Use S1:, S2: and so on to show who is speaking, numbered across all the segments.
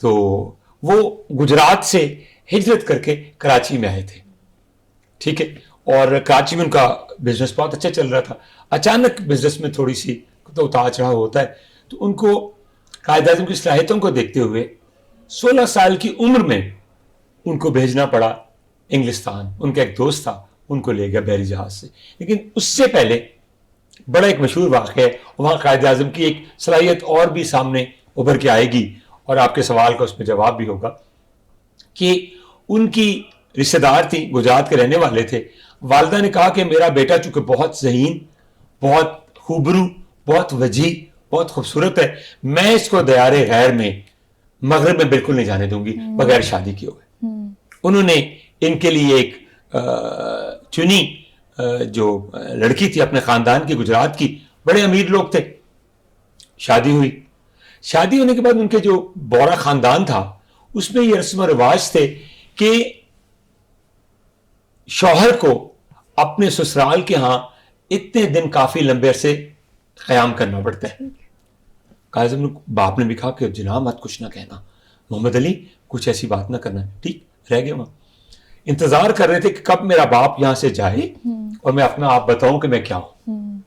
S1: تو وہ گجرات سے ہجرت کر کے کراچی میں آئے تھے, ٹھیک ہے, اور کراچی میں ان کا بزنس بہت اچھا چل رہا تھا. اچانک بزنس میں تھوڑی سی اتار چڑھاؤ ہوتا ہے, تو ان کو قائد اعظم کی صلاحیتوں کو دیکھتے ہوئے 16 سال کی عمر میں ان کو بھیجنا پڑا انگلستان. ان کا ایک دوست تھا, ان کو لے گیا بحری جہاز سے. لیکن اس سے پہلے بڑا ایک مشہور واقعہ ہے, وہاں قائد اعظم کی ایک صلاحیت اور بھی سامنے ابھر کے آئے گی, اور آپ کے سوال کا اس میں جواب بھی ہوگا, کہ ان کی رشتہ دار تھیں, گجرات کے رہنے والے تھے. والدہ نے کہا کہ میرا بیٹا چونکہ بہت ذہین, بہت خوبرو, بہت وجیح, بہت خوبصورت ہے, میں اس کو دیار غیر میں مغرب میں بالکل نہیں جانے دوں گی بغیر شادی کیے ہوئے. انہوں نے ان کے لیے ایک چنی جو لڑکی تھی اپنے خاندان کی, گجرات کی, بڑے امیر لوگ تھے. شادی ہوئی. شادی ہونے کے بعد ان کے جو بورا خاندان تھا اس میں یہ رسم و رواج تھے کہ شوہر کو اپنے سسرال کے ہاں اتنے دن کافی لمبے عرصے قیام کرنا پڑتا ہے. قائد اعظم باپ نے بھی کہا کہ جناب مت کچھ نہ کہنا, محمد علی کچھ ایسی بات نہ کرنا. ٹھیک رہ گئے, وہاں انتظار کر رہے تھے کہ کب میرا باپ یہاں سے جائے اور میں اپنا آپ بتاؤں کہ میں کیا ہوں.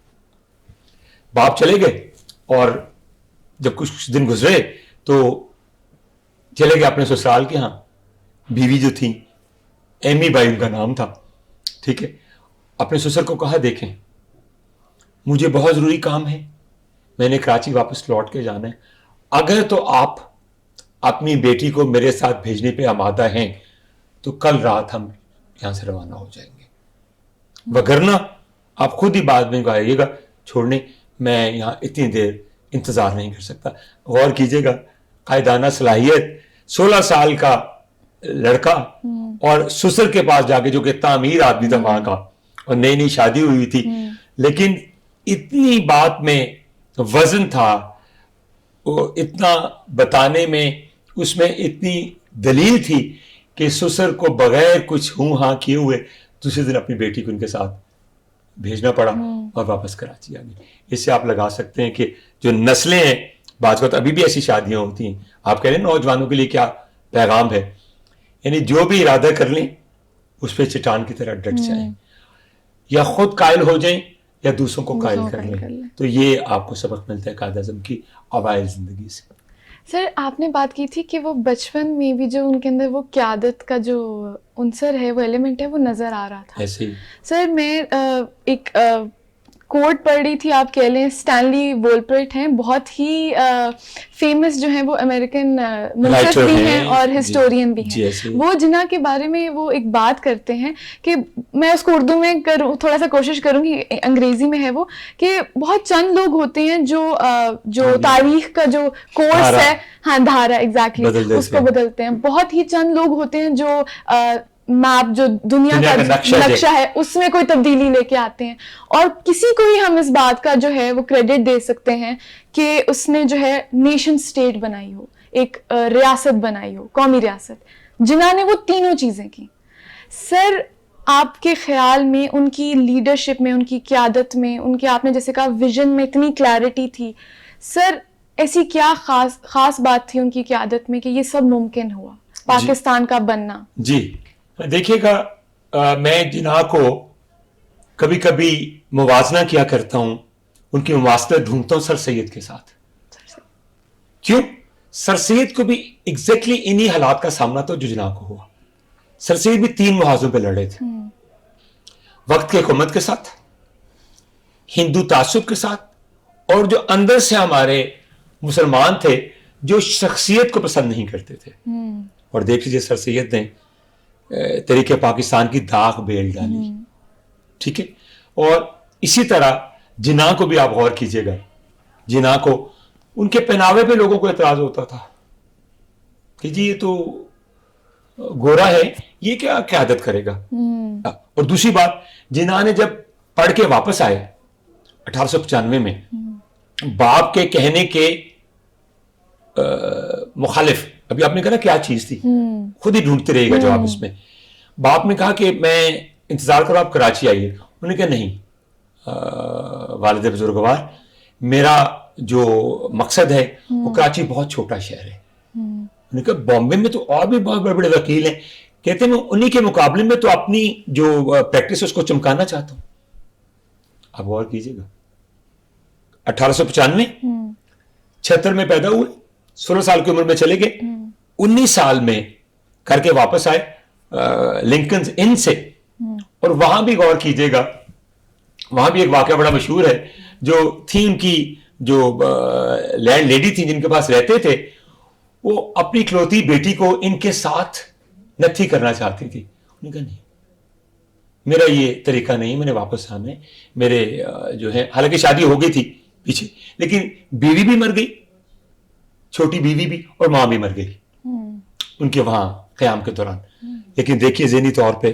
S1: باپ چلے گئے, اور جب کچھ دن گزرے تو چلے گئے اپنے سسرال کے ہاں. بیوی جو تھی ایمی بائی ان کا نام تھا, ٹھیک ہے, اپنے سسر کو کہا دیکھیں مجھے بہت ضروری کام ہے, میں نے کراچی واپس لوٹ کے جانا ہے, اگر تو آپ اپنی بیٹی کو میرے ساتھ بھیجنے پہ آمادہ ہیں تو کل رات ہم یہاں سے روانہ ہو جائیں گے, وگرنہ آپ خود ہی بعد میں آئیے گا چھوڑنے, میں یہاں اتنی دیر انتظار نہیں کر سکتا. غور کیجئے گا, قائدانہ صلاحیت, 16 سال کا لڑکا اور سسر کے پاس جا کے, جو کہ اتنا امیر آدمی تھا وہاں کا, اور نئی نئی شادی ہوئی تھی, لیکن اتنی بات میں وزن تھا, وہ اتنا بتانے میں اس میں اتنی دلیل تھی کہ سسر کو بغیر کچھ ہوں ہاں کیے ہوئے دوسرے دن اپنی بیٹی کو ان کے ساتھ بھیجنا پڑا اور واپس کراچی آ گئی. اس سے آپ لگا سکتے ہیں کہ جو نسلیں ہیں, بعض وقت ابھی بھی ایسی شادیاں ہوتی ہیں. آپ کہہ رہے ہیں نوجوانوں کے لیے کیا پیغام ہے, یعنی جو بھی ارادہ کر لیں اس پہ چٹان کی طرح ڈٹ جائیں, یا خود قائل ہو جائیں یا دوسروں کو قائل کر لیں. تو یہ آپ کو سبق ملتا ہے قائد اعظم کی اوائل زندگی سے.
S2: سر آپ نے بات کی تھی کہ وہ بچپن میں بھی جو ان کے اندر وہ قیادت کا جو عنصر ہے, وہ ایلیمنٹ ہے, وہ نظر آ رہا تھا.
S1: ایسے ہی
S2: سر میں ایک کوٹ پڑھ رہی تھی, آپ کہہ لیں اسٹینلی وولپرٹ ہیں, بہت ہی فیمس جو ہیں, وہ امریکن منصف بھی ہیں اور ہسٹورین بھی ہیں. وہ جناح کے بارے میں وہ ایک بات کرتے ہیں کہ میں اس کو اردو میں تھوڑا سا کوشش کروں گی, انگریزی میں ہے وہ, کہ بہت چند لوگ ہوتے ہیں جو تاریخ کا جو کورس ہے, ہاں دھارا, ایگزیکٹلی اس کو بدلتے ہیں. بہت ہی چند لوگ ہوتے ہیں جو میپ, جو دنیا کا نقشہ ہے, اس میں کوئی تبدیلی لے کے آتے ہیں. اور کسی کو ہی ہم اس بات کا جو ہے وہ کریڈٹ دے سکتے ہیں کہ اس نے جو ہے نیشن اسٹیٹ بنائی ہو, ایک ریاست بنائی ہو, قومی ریاست. جناح نے وہ تینوں چیزیں کی. سر آپ کے خیال میں ان کی لیڈرشپ میں, ان کی قیادت میں, ان کے, آپ نے جیسے کہا ویژن میں اتنی کلیئرٹی تھی, سر ایسی کیا خاص بات تھی ان کی قیادت میں کہ یہ سب ممکن ہوا, پاکستان کا بننا؟
S1: جی دیکھیے گا, میں جناح کو کبھی کبھی موازنہ کیا کرتا ہوں, ان کی مماثلت ڈھونڈتا ہوں سر سید کے ساتھ. کیوں؟ سر سید کو بھی ایگزیکٹلی انہی حالات کا سامنا تھا جو جناح کو ہوا. سر سید بھی 3 محاذوں پہ لڑے تھے, وقت کی حکومت کے ساتھ, ہندو تعصب کے ساتھ, اور جو اندر سے ہمارے مسلمان تھے جو شخصیت کو پسند نہیں کرتے تھے. اور دیکھ لیجیے سر سید نے طریقہ پاکستان کی داغ بیل ڈالی, ٹھیک ہے. اور اسی طرح جناح کو بھی آپ غور کیجئے گا, جناح کو ان کے پہناوے پہ لوگوں کو اعتراض ہوتا تھا کہ جی یہ تو گورا ہے, یہ کیا قیادت کرے گا. اور دوسری بات, جناح نے جب پڑھ کے واپس آئے 1895 میں, باپ کے کہنے کے مخالف, ابھی آپ نے کہا نا کیا چیز تھی, خود ہی ڈھونڈتے رہے گا جواب اس میں. باپ نے کہا کہ میں انتظار کرو, آپ کراچی آئیے. انہوں نے کہا نہیں والد بزرگوار, میرا جو مقصد ہے وہ کراچی بہت چھوٹا شہر ہے, انہوں نے کہا بامبے میں تو اور بھی بہت بڑے بڑے وکیل ہیں. کہتے ہیں میں انہی کے مقابلے میں تو اپنی جو پریکٹس اس کو چمکانا چاہتا ہوں. آپ غور کیجیے گا 1895 76 میں پیدا ہوئے, 16 سال کی عمر میں چلے گئے, 19 سال میں کر کے واپس آئے لنکن ان سے. اور وہاں بھی غور کیجیے گا, وہاں بھی ایک واقعہ بڑا مشہور ہے. جو تھی ان کی جو لینڈ لیڈی تھی جن کے پاس رہتے تھے, وہ اپنی اکلوتی بیٹی کو ان کے ساتھ نتھی کرنا چاہتی تھی. انہوں نے کہا نہیں, میرا یہ طریقہ نہیں, میں نے واپس آنا ہے. میرے جو ہے, حالانکہ شادی ہو گئی تھی پیچھے, لیکن بیوی بھی مر گئی, چھوٹی بیوی بھی, اور ماں بھی مر گئی ان کے وہاں قیام کے دوران. لیکن دیکھیے ذہنی طور پہ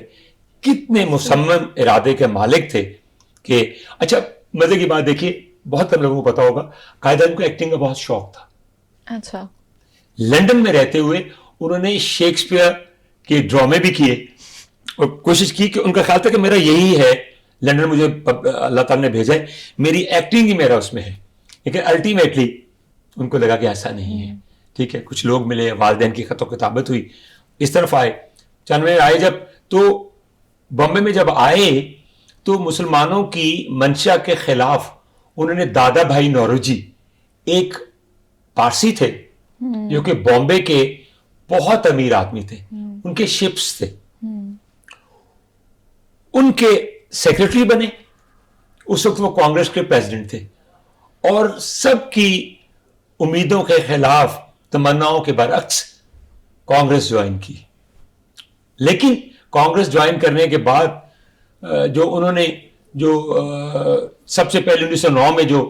S1: کتنے مصمم ارادے کے مالک تھے کہ اچھا مزے کی بات دیکھیے, بہت کم لوگوں کو پتا ہوگا قائد اعظم کو ایکٹنگ کا بہت شوق تھا.
S2: اچھا.
S1: لندن میں رہتے ہوئے انہوں نے شیکسپیئر کے ڈرامے بھی کیے اور کوشش کی کہ ان کا خیال تھا کہ میرا یہی ہے, لندن مجھے اللہ تعالیٰ نے بھیجا ہے, میری ایکٹنگ ہی میرا اس میں ہے. لیکن الٹیمیٹلی ان کو لگا کہ ایسا نہیں ہے. ٹھیک ہے, کچھ لوگ ملے, والدین کی خط و کتابت ہوئی, اس طرف آئے. چانوے آئے جب, تو بمبے میں جب آئے تو مسلمانوں کی منشا کے خلاف انہوں نے دادا بھائی نوروجی, ایک پارسی تھے جو کہ بامبے کے بہت امیر آدمی تھے, ان کے شپس تھے, ان کے سیکرٹری بنے. اس وقت وہ کانگریس کے پریزیڈنٹ تھے, اور سب کی امیدوں کے خلاف, تمناؤں کے برعکس کانگریس جوائن کی. لیکن کانگریس جوائن کرنے کے بعد جو انہوں نے جو سب سے پہلے 1909 میں جو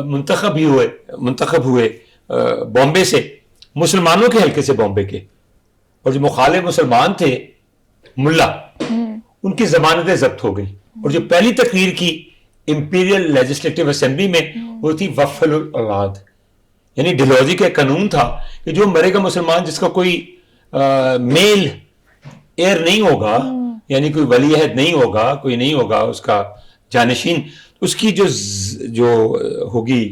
S1: منتخب ہوئے بامبے سے, مسلمانوں کے حلقے سے بامبے کے, اور جو مخالف مسلمان تھے ملا, ان کی ضمانتیں ضبط ہو گئی. اور جو پہلی تقریر کی امپیریل لیجسلیٹو اسمبلی میں وہ تھی وفل الاولاد, یعنی ڈیلوجی کا قانون تھا کہ جو مرے گا مسلمان جس کا کوئی میل ایئر نہیں ہوگا, یعنی کوئی ولی عہد نہیں ہوگا, کوئی نہیں ہوگا اس کا جانشین, اس کی جو ہوگی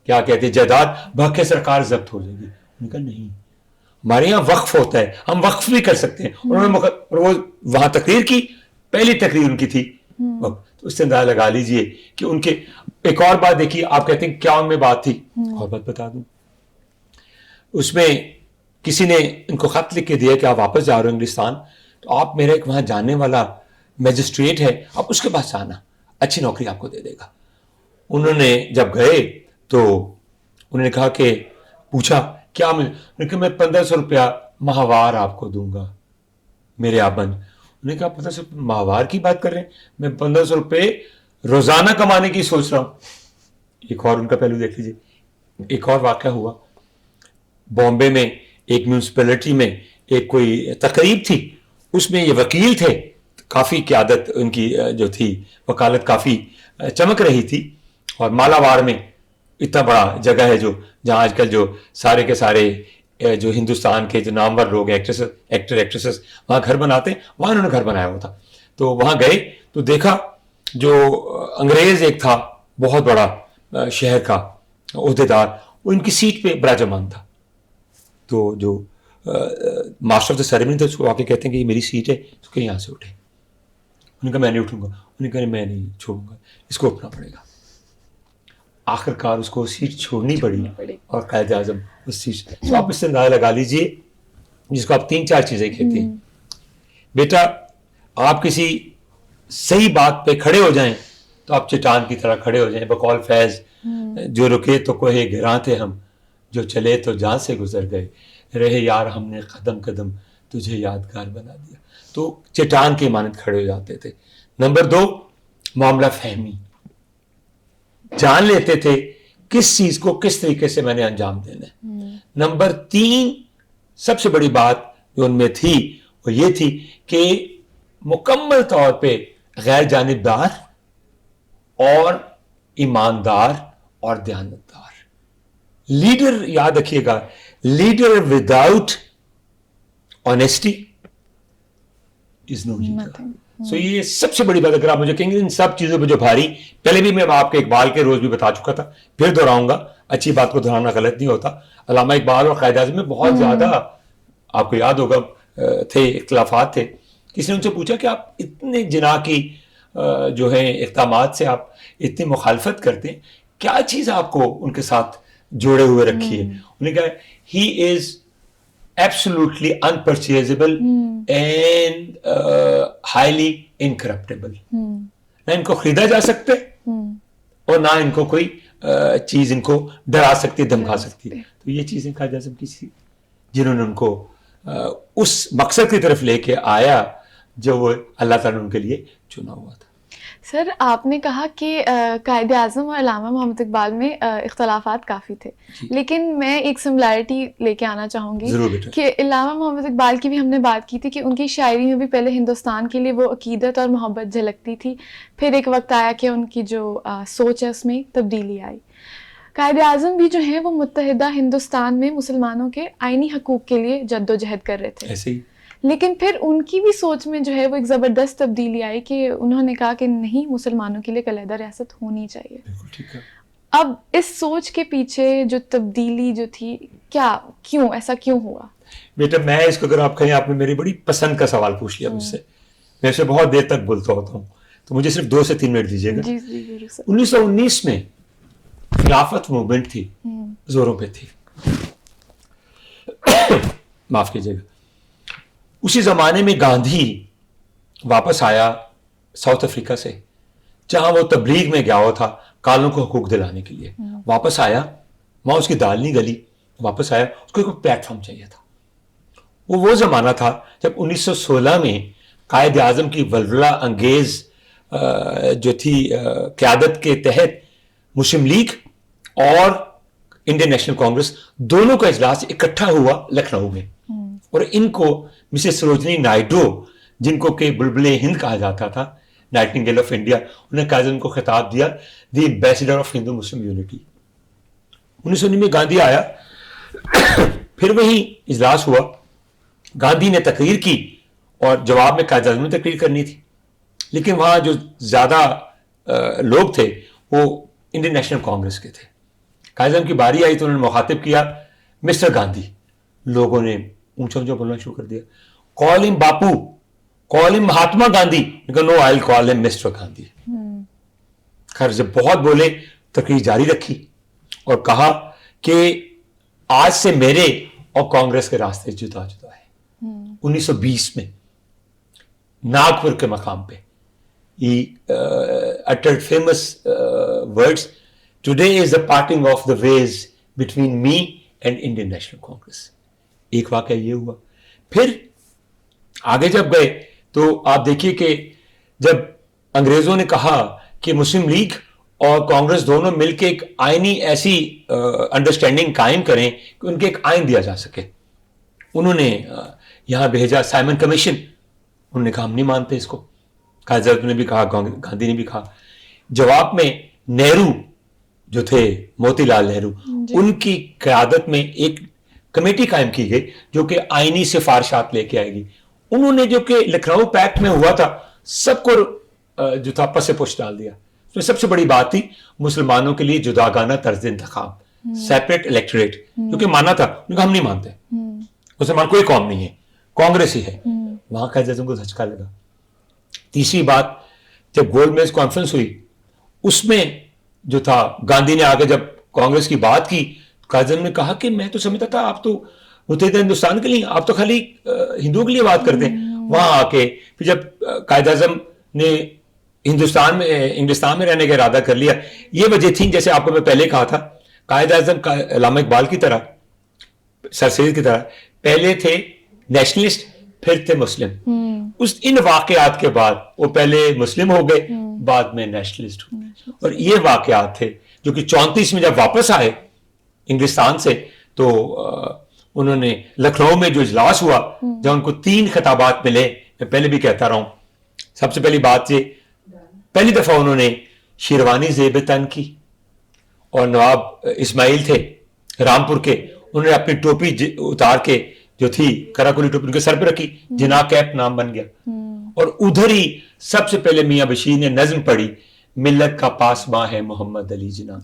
S1: کیا کہتے ہیں جائیداد بحق سرکار ضبط ہو جائے گی. انہوں نے کہا نہیں, ہمارے یہاں وقف ہوتا ہے, ہم وقف بھی کر سکتے ہیں. اور وہ وہاں تقریر کی, پہلی تقریر ان کی تھی. تو اس سے اندازہ لگا لیجئے کہ ان کے, ایک اور بات دیکھیے, آپ کہتے ہیں کیا ان میں بات تھی, اور بات بتا دوں. اس میں کسی نے ان کو خط لکھ کے دیا کہ آپ واپس جا رہے ہو انگلستان, تو آپ میرا ایک وہاں جانے والا میجسٹریٹ ہے, آپ اس کے پاس جانا, اچھی نوکری آپ کو دے دے گا. انہوں نے جب گئے تو انہوں نے کہا کہ پوچھا کیا, کہ میں 1500 روپیہ ماہوار آپ کو دوں گا میرے آبند. انہوں نے کہا 1500 ماہوار کی بات کر رہے ہیں, میں 1500 روپے روزانہ کمانے کی سوچ رہا ہوں. ایک اور ان کا پہلو دیکھ لیجیے. ایک اور واقعہ ہوا بامبے میں, ایک میونسپلٹی میں ایک کوئی تقریب تھی, اس میں یہ وکیل تھے, کافی قیادت ان کی جو تھی, وکالت کافی چمک رہی تھی. اور مالاوار میں اتنا بڑا جگہ ہے جو جہاں آج کل جو سارے کے سارے جو ہندوستان کے جو نامور لوگ ہیں, ایکٹر ایکٹریسز وہاں گھر بناتے ہیں, وہاں انہوں نے گھر بنایا ہوا تھا. تو وہاں گئے تو دیکھا جو انگریز ایک تھا بہت بڑا شہر کا عہدیدار, وہ ان کی سیٹ پہ براجمان تھا. تو جو ماسٹر آف دا سیریمنی تھا اس کو آ کے کہتے ہیں کہ یہ میری سیٹ ہے, تو کہ یہاں سے اٹھے. انہوں نے کہا میں نہیں اٹھوں گا. انہوں نے کہا میں نہیں چھوڑوں گا, اس کو اٹھنا پڑے گا. آخر کار اس کو سیٹ چھوڑنی پڑی, اور قائد اعظم اس سیٹ. تو آپ اس سے اندازہ لگا لیجئے, جس کو آپ 3-4 چیزیں کہتے ہیں. بیٹا آپ کسی صحیح بات پہ کھڑے ہو جائیں تو آپ چٹان کی طرح کھڑے ہو جائیں. بقول فیض, جو رکے تو کوہ گراں تھے ہم, جو چلے تو جان سے گزر گئے, رہے یار ہم نے قدم قدم تجھے یادگار بنا دیا. تو چٹان کی مانند کھڑے ہو جاتے تھے. نمبر 2, معاملہ فہمی, جان لیتے تھے کس چیز کو کس طریقے سے میں نے انجام دینا ہے. نمبر 3, سب سے بڑی بات جو ان میں تھی وہ یہ تھی کہ مکمل طور پہ غیر جانبدار اور ایماندار اور دیانتدار. لیڈر یاد رکھیے گا, لیڈر وداؤٹ آنیسٹی از نو لیڈر. سو یہ سب سے بڑی بات. اگر آپ مجھے کہیں گے ان سب چیزوں پہ جو بھاری, پہلے بھی میں آپ کے اقبال کے روز بھی بتا چکا تھا, پھر دہراؤں گا, اچھی بات کو دہرانا غلط نہیں ہوتا. علامہ اقبال اور قائد اعظم میں بہت زیادہ آپ کو یاد ہوگا تھے اختلافات تھے. کسی نے ان سے پوچھا کہ آپ اتنے جناح کی جو ہے اقدامات سے آپ اتنی مخالفت کرتے ہیں, کیا چیز آپ کو ان کے ساتھ جوڑے ہوئے رکھی ہے؟ انہوں نے کہا ہی از ایبسولوٹلی انپرچیزبل اینڈ ہائیلی انکرپٹیبل. نہ ان کو خریدا جا سکتے اور نہ ان کو کوئی چیز ان کو ڈرا سکتی, دھمکا سکتی. تو یہ چیزیں قائد اعظم کی تھی جنہوں نے ان کو اس مقصد کی طرف لے کے آیا جو وہ اللہ تعالیٰ نے ان کے لیے چنا ہوا تھا.
S2: سر آپ نے کہا کہ قائد اعظم اور علامہ محمد اقبال میں اختلافات کافی تھے, لیکن میں ایک سملیرٹی لے کے آنا چاہوں گی کہ علامہ محمد اقبال کی بھی ہم نے بات کی تھی کہ ان کی شاعری میں بھی پہلے ہندوستان کے لیے وہ عقیدت اور محبت جھلکتی تھی, پھر ایک وقت آیا کہ ان کی جو سوچ ہے اس میں تبدیلی آئی. قائد اعظم بھی جو ہیں وہ متحدہ ہندوستان میں مسلمانوں کے آئینی حقوق کے لیے جد و جہد کر رہے تھے,
S1: ایسے ہی,
S2: لیکن پھر ان کی بھی سوچ میں جو ہے وہ ایک زبردست تبدیلی آئی کہ انہوں نے کہا کہ نہیں, مسلمانوں کے لیے ایک علیحدہ ریاست ہونی چاہیے. اب اس سوچ کے پیچھے جو تبدیلی جو تھی, کیا کیوں ایسا کیوں ہوا؟
S1: بیٹا میں اس کو اگر آپ کہیں, آپ نے میری بڑی پسند کا سوال پوچھ لیا مجھ سے, میں اسے بہت دیر تک بولتا ہوتا ہوں, تو مجھے صرف 2 سے 3 منٹ دیجیے گا. 1919 میں خلافت موومنٹ تھی, زوروں پہ تھی, معاف کیجیے گا. اسی زمانے میں گاندھی واپس آیا ساؤتھ افریقہ سے, جہاں وہ تبلیغ میں گیا ہوا تھا کالوں کو حقوق دلانے کے لیے. واپس آیا, وہاں اس کی دال نہیں گلی, واپس آیا, اس کو ایک پلیٹ فارم چاہیے تھا. وہ زمانہ تھا جب 1916 میں قائد اعظم کی ولولہ انگیز جو تھی قیادت کے تحت مسلم لیگ اور انڈین نیشنل کانگریس دونوں کا اجلاس اکٹھا ہوا لکھنؤ میں, اور ان کو مسز سروجنی نائیڈو, جن کو کہ بلبل ہند کہا جاتا تھا, نائٹنگیل آف انڈیا, انہوں نے قائد اعظم کو خطاب دیا the ambassador of Hindu Muslim unity. 1919 میں گاندھی آیا, پھر وہی اجلاس ہوا, گاندھی نے تقریر کی اور جواب میں قائد اعظم نے تقریر کرنی تھی, لیکن وہاں جو زیادہ لوگ تھے وہ انڈین نیشنل کانگریس کے تھے. قائد اعظم کی باری آئی تو انہوں نے مخاطب کیا مسٹر گاندھی. لوگوں نے اونچا اونچا بولنا شروع کر دیا, کال ہم باپو, کال ہم مہاتما گاندھی. نو آئی ول کال ہم مسٹر گاندھی. خیر جب بہت بولے, تقریر جاری رکھی اور کہا کہ آج سے میرے اور کانگریس کے راستے جدا جدا ہے. 1920 میں ناگپور کے مقام پہ he uttered famous words, today is the parting of the ways between me and Indian National Congress. ایک واقعہ یہ ہوا. پھر آگے جب گئے تو آپ دیکھیے کہ جب انگریزوں نے کہا کہ مسلم لیگ اور کانگریس دونوں مل کے ایک آئینی ایسی انڈرسٹینڈنگ قائم کریں کہ ان کے ایک آئین دیا جا سکے, انہوں نے یہاں بھیجا سائمن کمیشن. انہوں نے کہا ہم نہیں مانتے اس کو. قائد اعظم نے بھی کہا, گاندھی نے بھی کہا. جواب میں نہرو جو تھے, موتی لال نہرو, ان کی قیادت میں ایک کمیٹی قائم کی گئی جو کہ آئینی سفارشات لے کے آئے گی. انہوں نے جو کہ لکھنؤ پیکٹ میں ہوا تھا سب کو جو تھا پس پش ڈال دیا. اس میں سب سے بڑی بات تھی مسلمانوں کے لیے جداگانہ طرز انتخاب, سیپریٹ الیکٹوریٹ, جو کہ مانا تھا. انہوں نے کہا ہم نہیں مانتے, مسلمان کوئی قوم نہیں ہے, کانگریس ہی ہے. وہاں قائد اعظم کو دھچکا لگا. تیسری بات, جب گولڈ میز کانفرنس ہوئی اس میں جو تھا گاندھی نے آگے جب کانگریس کی بات کی, قائد اعظم نے کہا کہ میں تو سمجھتا تھا آپ تو متحدہ ہندوستان کے لیے, آپ تو خالی ہندوؤں کے لیے بات کرتے ہیں. وہاں آ کے پھر جب قائد اعظم نے انگلستان میں رہنے کا ارادہ کر لیا, یہ وجہ تھی جیسے آپ کو میں پہلے کہا تھا, قائد اعظم علامہ اقبال کی طرح, سر سید کی طرح پہلے تھے نیشنلسٹ پھر تھے مسلم. ان واقعات کے بعد وہ پہلے مسلم ہو گئے, بعد میں نیشنلسٹ ہو گئے. اور یہ واقعات تھے جو کہ 34 میں جب واپس آئے انگلستان سے تو انہوں نے لکھنؤ میں جو اجلاس ہوا جب ان کو 3 خطابات ملے. میں پہلے بھی کہتا رہا ہوں, سب سے پہلی بات یہ, پہلی دفعہ انہوں نے شیروانی زیب تن کی, اور نواب اسماعیل تھے رامپور کے, انہوں نے اپنی ٹوپی اتار کے جو تھی کراکولی ٹوپی ان کے سر پہ رکھی, جناح کیپ نام بن گیا. اور ادھر ہی سب سے پہلے میاں بشیر نے نظم پڑھی, ملت کا پاسباں ہے محمد علی جناح,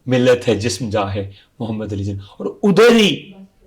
S1: ملت ہے جسم جاں ہے محمد علی جناح. اور ادھر ہی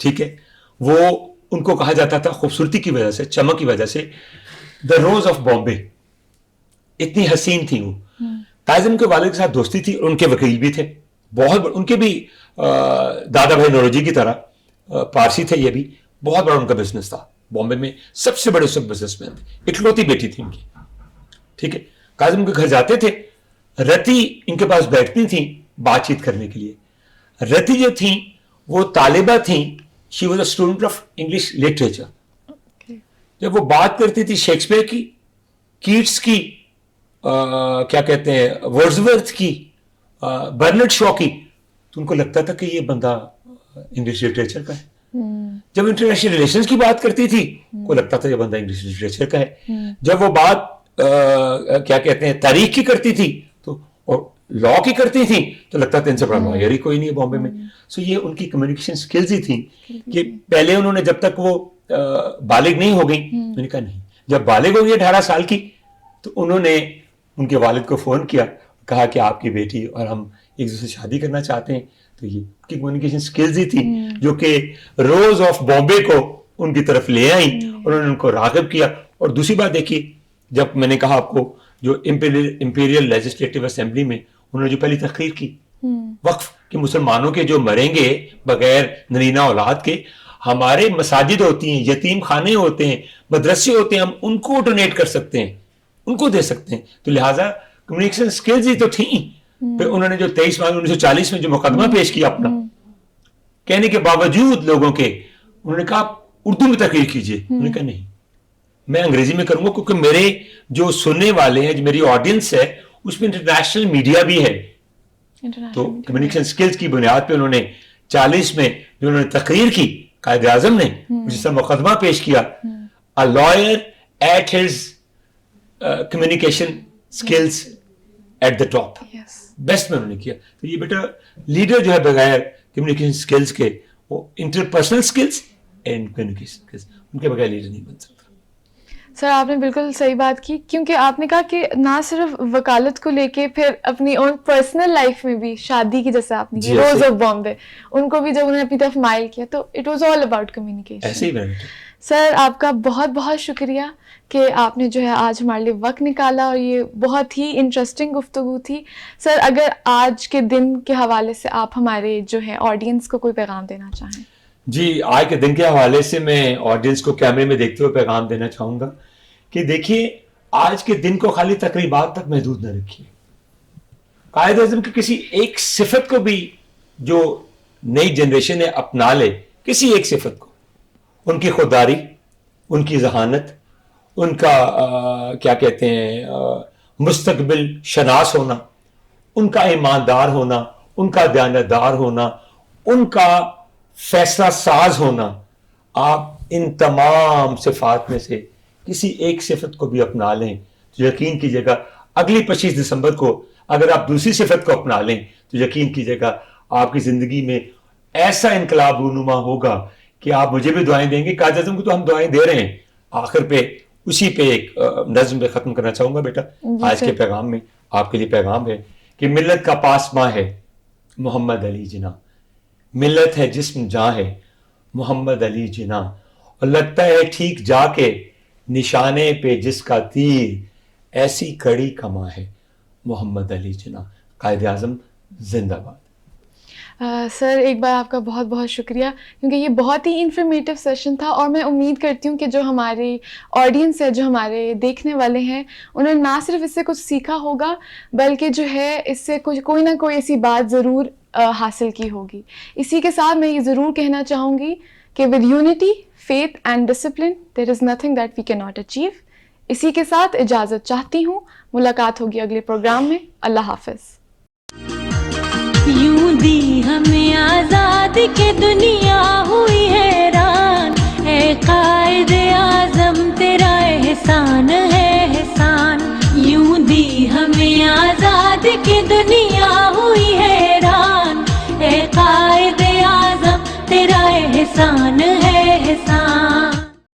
S1: ٹھیک ہے. وہ ان کو کہا جاتا تھا خوبصورتی کی وجہ سے, چمک کی وجہ سے, دا روز آف بامبے. اتنی حسین تھی وہ. قائد اعظم کے والد کے ساتھ دوستی تھی, اور ان کے وکیل بھی تھے بہت. ان کے بھی دادا بھائی نوروجی کی طرح پارسی تھے, یہ بھی بہت بڑا ان کا بزنس تھا بامبے میں, سب سے بڑے سب بزنس مین تھے, اکلوتی بیٹی تھی ان کی. ٹھیک ہے. قائد اعظم کے گھر جاتے تھے, رتی ان کے پاس بیٹھتی تھیں بات چیت کرنے کے لیے. رتی جو تھیں وہ طالبہ تھیں, she was a student of English literature. جب وہ بات کرتی تھی شیکسپیئر کی, کیٹس کی, کیا کہتے ہیں ورڈزورتھ کی, برنارڈ شاء کی, تو ان کو لگتا تھا کہ یہ بندہ انگلش لٹریچر کا ہے. جب انٹرنیشنل ریلیشنز کی بات کرتی تھی کو لگتا تھا یہ بندہ انگلش لٹریچر کا ہے. جب وہ بات کیا کہتے ہیں تاریخ کی کرتی تھی تو, اور لا کی کرتی تھی, تو لگتا تھا ان سے بڑا لائر ہی کوئی نہیں ہے بامبے میں. سو یہ ان کی کمیونیکیشن سکلز ہی تھیں کہ پہلے انہوں نے جب تک وہ بالغ نہیں ہو گئی, میں نے کہا نہیں, جب بالغ ہو گئی 18 سال کی, تو انہوں نے ان کے والد کو فون کیا, کہا کہ آپ کی بیٹی اور ہم ایک دوسرے سے شادی کرنا چاہتے ہیں. تو یہ کی کمیونیکیشن سکلز ہی تھی جو کہ روز آف بامبے کو ان کی طرف لے آئیں, اور انہوں نے ان کو راغب کیا. اور دوسری بات دیکھیے, جب میں نے کہا آپ کو جو امپیریل لیجسلیٹو اسمبلی میں انہوں نے جو پہلی تقریر کی وقف کہ مسلمانوں کے جو مریں گے بغیر نرینہ اولاد کے, ہمارے مساجد ہوتی ہیں, یتیم خانے ہوتے ہیں, مدرسے ہوتے ہیں, ہم ان کو ڈونیٹ کر سکتے ہیں, ان کو دے سکتے ہیں. تو لہٰذا کمیونیکیشن سکلز ہی تو تھیں. پھر انہوں نے جو 23 مارچ 1940 میں جو مقدمہ پیش کیا اپنا, کہنے کے باوجود لوگوں کے, انہوں نے کہا اردو میں تقریر کیجیے. انہوں نے کہا نہیں, میں انگریزی میں کروں گا, کیونکہ میرے جو سننے والے ہیں, جو میری آڈینس ہے, اس میں انٹرنیشنل میڈیا بھی ہے. تو کمیونیکیشن سکلز کی بنیاد پہ انہوں نے 40 میں جو انہوں نے تقریر کی, قائد اعظم نے جس کا مقدمہ پیش کیا, a lawyer at his communication skills at the top, best میں انہوں نے کیا. تو یہ بیٹا لیڈر جو ہے بغیر کمیونیکیشن سکلز کے, وہ interpersonal skills and communication skills, ان کے بغیر لیڈر نہیں بن سکتا.
S2: سر آپ نے بالکل صحیح بات کی, کیونکہ آپ نے کہا کہ نہ صرف وکالت کو لے کے, پھر اپنی اون پرسنل لائف میں بھی, شادی کی جیسے آپ نے کی روز آف بامبے, ان کو بھی جب انہوں نے اپنی طرف مائل کیا, تو it was all about communication.
S1: ایسے ہی بیٹا.
S2: سر آپ کا بہت بہت شکریہ کہ آپ نے جو ہے آج ہمارے لیے وقت نکالا, اور یہ بہت ہی انٹرسٹنگ گفتگو تھی. سر اگر آج کے دن کے حوالے سے آپ ہمارے جو ہے آڈینس کو کوئی پیغام دینا چاہیں.
S1: جی, آج کے دن کے حوالے سے میں آڈینس کو کیمرے میں دیکھتے ہوئے پیغام دینا چاہوں گا کہ دیکھیے, آج کے دن کو خالی تقریبات تک محدود نہ رکھیے. قائد اعظم کی کسی ایک صفت کو بھی جو نئی جنریشن نے اپنا لے, کسی ایک صفت کو, ان کی خودداری, ان کی ذہانت, ان کا کیا کہتے ہیں مستقبل شناس ہونا, ان کا ایماندار ہونا, ان کا دیانتدار ہونا, ان کا فیصلہ ساز ہونا, آپ ان تمام صفات میں سے کسی ایک صفت کو بھی اپنا لیں تو یقین کیجیے گا اگلی 25 دسمبر کو اگر آپ دوسری صفت کو اپنا لیں تو یقین کیجیے گا آپ کی زندگی میں ایسا انقلاب رونما ہوگا کہ آپ مجھے بھی دعائیں دیں گے. قائد اعظم کو تو ہم دعائیں دے رہے ہیں. آخر پہ اسی پہ ایک نظم پہ ختم کرنا چاہوں گا بیٹا. آج کے پیغام میں آپ کے لیے پیغام ہے کہ ملت کا پاسماں ہے محمد علی جناح, ملت ہے جسم جاں ہے محمد علی جناح, اور لگتا ہے ٹھیک جا کے نشانے پہ جس کا تیر ایسی کڑی کماں ہے محمد علی جناح. قائد اعظم زندہ باد.
S2: سر ایک بار آپ کا بہت بہت شکریہ, کیونکہ یہ بہت ہی انفارمیٹیو سیشن تھا, اور میں امید کرتی ہوں کہ جو ہماری آڈینس ہے, جو ہمارے دیکھنے والے ہیں, انہوں نے نہ صرف اس سے کچھ سیکھا ہوگا بلکہ جو ہے اس سے کچھ کوئی نہ کوئی ایسی بات ضرور حاصل کی ہوگی. اسی کے ساتھ میں یہ ضرور کہنا چاہوں گی کہ with unity, faith and discipline there is nothing that we can not achieve. اسی کے ساتھ اجازت چاہتی ہوں, ملاقات ہوگی اگلے پروگرام میں. اللہ حافظ.
S3: یوں دی ہمیں آزادی کے دنیا ہوئی حیران, اے قائد اعظم تیرا احسان ہے احسان. یوں دی ہمیں آزادی کی دنیا ہوئی حیران, اے قائد اعظم تیرا احسان